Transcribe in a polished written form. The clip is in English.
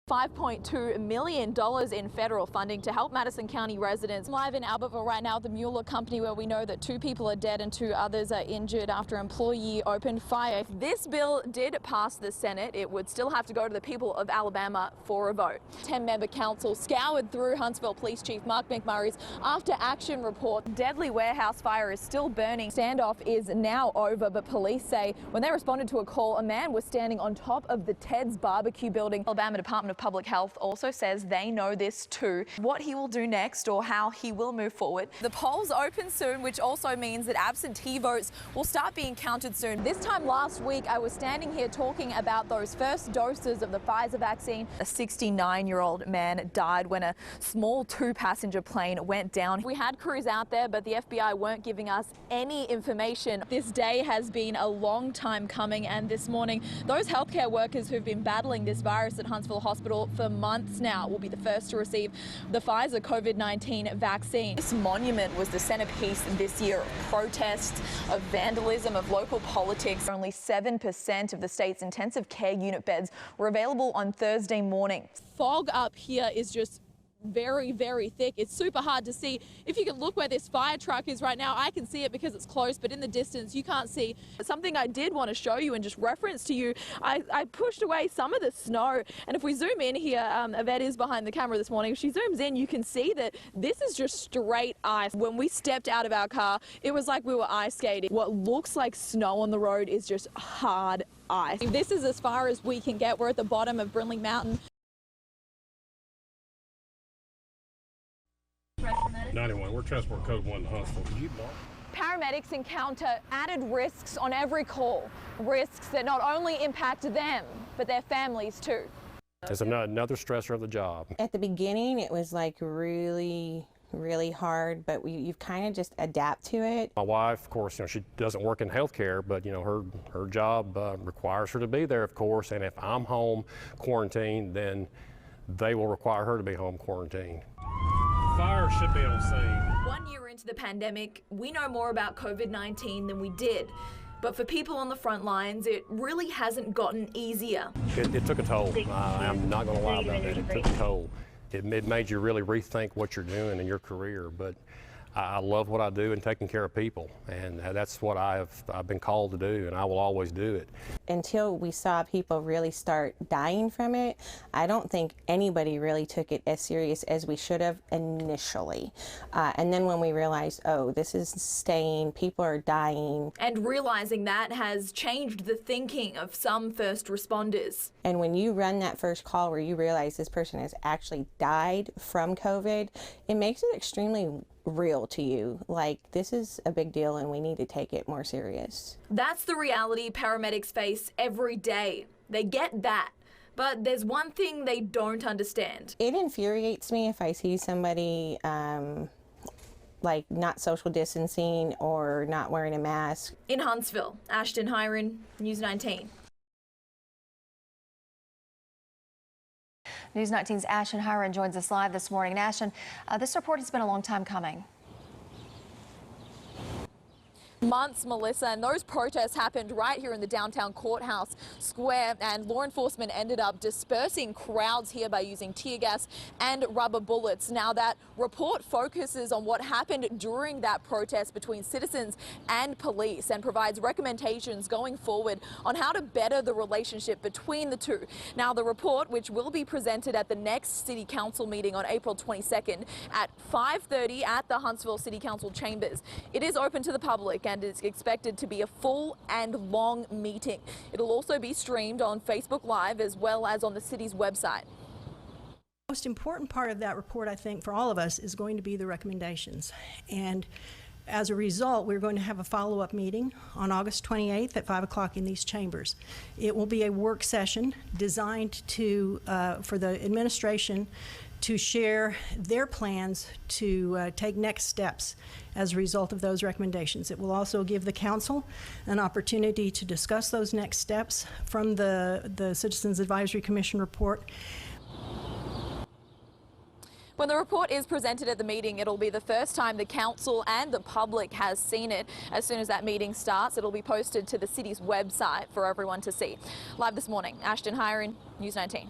$5.2 million in federal funding to help Madison County residents. Live in Albertville right now, the Mueller Company, where we know that 2 people are dead and 2 others are injured after an employee opened fire. If this bill did pass the Senate, it would still have to go to the people of Alabama for a vote. 10-member council scoured through Huntsville Police Chief Mark McMurray's after-action report. Deadly warehouse fire is still burning. Standoff is now over, but police say when they responded to a call, a man was standing on top of the Ted's Barbecue building. Alabama Department of Public Health also says they know this too. What he will do next or how he will move forward. The polls open soon, which also means that absentee votes will start being counted soon. This time last week, I was standing here talking about those first doses of the Pfizer vaccine. A 69-year-old man died when a small 2-passenger plane went down. We had crews out there, but the FBI weren't giving us any information. This day has been a long time coming, and this morning, those healthcare workers who've been battling this virus at Huntsville Hospital for months now will be the first to receive the Pfizer COVID-19 vaccine. This monument was the centerpiece this year of protests, of vandalism, of local politics. Only 7% of the state's intensive care unit beds were available on Thursday morning. Fog up here is just very, very thick. It's super hard to see. If you can look where this fire truck is right now, I can see it because it's close, but in the distance you can't see. Something I did want to show you and just reference to you, I pushed away some of the snow, and if we zoom in here, Yvette is behind the camera this morning. If she zooms in, you can see that this is just straight ice. When we stepped out of our car, it was like we were ice skating. What looks like snow on the road is just hard ice. This is as far as we can get. We're at the bottom of Brindley Mountain. 91, we're transport code 1 Huntsville. Paramedics encounter added risks on every call, risks that not only impact them, but their families too. It's another stressor of the job. At the beginning, it was like really hard, but you've kind of just adapt to it. My wife, of course, she doesn't work in healthcare, but her job requires her to be there, of course, and if I'm home quarantined, then they will require her to be home quarantined. Fire should be on scene. 1 year into the pandemic, we know more about COVID-19 than we did. But for people on the front lines, it really hasn't gotten easier. It took a toll. I'm not going to lie about that. It took a toll. It made you really rethink what you're doing in your career. But I love what I do and taking care of people, and that's what I've been called to do, and I will always do it. Until we saw people really start dying from it, I don't think anybody really took it as serious as we should have initially. And then when we realized, oh, this is staying, people are dying. And realizing that has changed the thinking of some first responders. And when you run that first call where you realize this person has actually died from COVID, it makes it extremely real to you. Like, this is a big deal and we need to take it more serious. That's the reality paramedics face every day. They get that. But there's one thing they don't understand. It infuriates me if I see somebody like not social distancing or not wearing a mask. In Huntsville, Ashtyn Hiron, News 19. News 19's Ashtyn Hiron joins us live this morning. And Ashtyn, this report has been a long time coming. Months, Melissa, and those protests happened right here in the downtown courthouse square, and law enforcement ended up dispersing crowds here by using tear gas and rubber bullets. Now, that report focuses on what happened during that protest between citizens and police and provides recommendations going forward on how to better the relationship between the two. Now, the report, which will be presented at the next City Council meeting on April 22nd at 5:30 at the Huntsville City Council chambers. It is open to the public and is expected to be a full and long meeting. It'll also be streamed on Facebook Live as well as on the city's website. The most important part of that report, I think, for all of us is going to be the recommendations. And as a result, we're going to have a follow-up meeting on August 28th at 5 o'clock in these chambers. It will be a work session designed to for the administration to share their plans to take next steps as a result of those recommendations. It will also give the council an opportunity to discuss those next steps from the Citizens Advisory Commission report. When the report is presented at the meeting, it'll be the first time the council and the public has seen it. As soon as that meeting starts, it'll be posted to the city's website for everyone to see. Live this morning, Ashtyn Hiron, News 19.